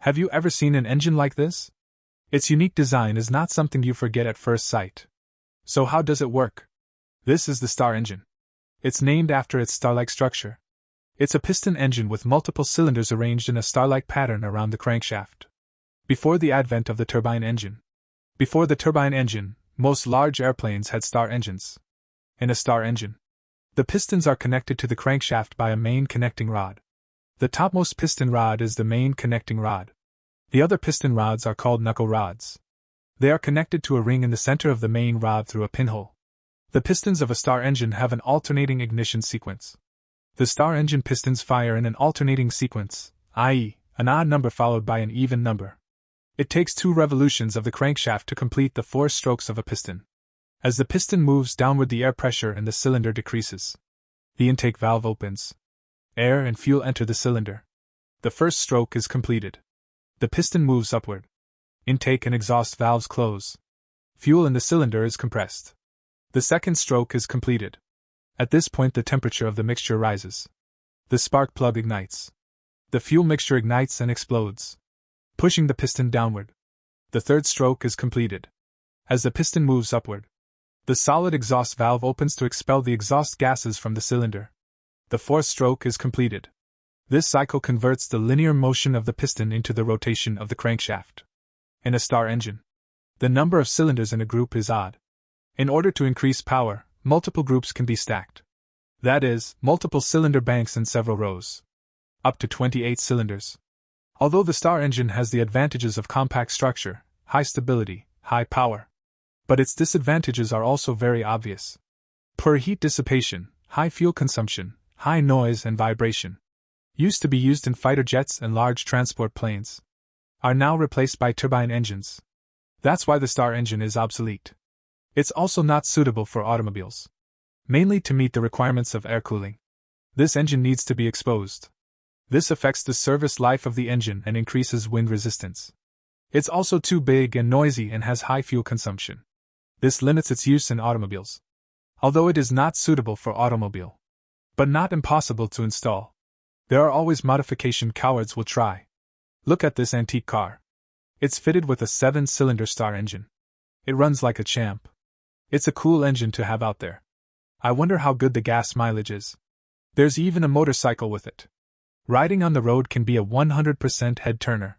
Have you ever seen an engine like this? Its unique design is not something you forget at first sight. So how does it work? This is the Star engine. It's named after its star-like structure. It's a piston engine with multiple cylinders arranged in a star-like pattern around the crankshaft. Before the advent of the turbine engine. Before the turbine engine, most large airplanes had star engines. In a star engine, the pistons are connected to the crankshaft by a main connecting rod. The topmost piston rod is the main connecting rod. The other piston rods are called knuckle rods. They are connected to a ring in the center of the main rod through a pinhole. The pistons of a star engine have an alternating ignition sequence. The star engine pistons fire in an alternating sequence, i.e., an odd number followed by an even number. It takes 2 revolutions of the crankshaft to complete the 4 strokes of a piston. As the piston moves downward, the air pressure in the cylinder decreases. The intake valve opens. Air and fuel enter the cylinder. The first stroke is completed. The piston moves upward. Intake and exhaust valves close. Fuel in the cylinder is compressed. The second stroke is completed. At this point, the temperature of the mixture rises. The spark plug ignites. The fuel mixture ignites and explodes, pushing the piston downward. The third stroke is completed. As the piston moves upward, the solid exhaust valve opens to expel the exhaust gases from the cylinder. The fourth stroke is completed. This cycle converts the linear motion of the piston into the rotation of the crankshaft. In a star engine, the number of cylinders in a group is odd. In order to increase power, multiple groups can be stacked. That is, multiple cylinder banks in several rows. Up to 28 cylinders. Although the star engine has the advantages of compact structure, high stability, high power, but its disadvantages are also very obvious. Poor heat dissipation, high fuel consumption, high noise and vibration. Used to be used in fighter jets and large transport planes, are now replaced by turbine engines. That's why the star engine is obsolete. It's also not suitable for automobiles, mainly to meet the requirements of air cooling. This engine needs to be exposed. This affects the service life of the engine and increases wind resistance. It's also too big and noisy and has high fuel consumption. This limits its use in automobiles, although it is not suitable for automobile, but not impossible to install. There are always modification cowards will try. Look at this antique car. It's fitted with a 7-cylinder star engine. It runs like a champ. It's a cool engine to have out there. I wonder how good the gas mileage is. There's even a motorcycle with it. Riding on the road can be a 100% head turner.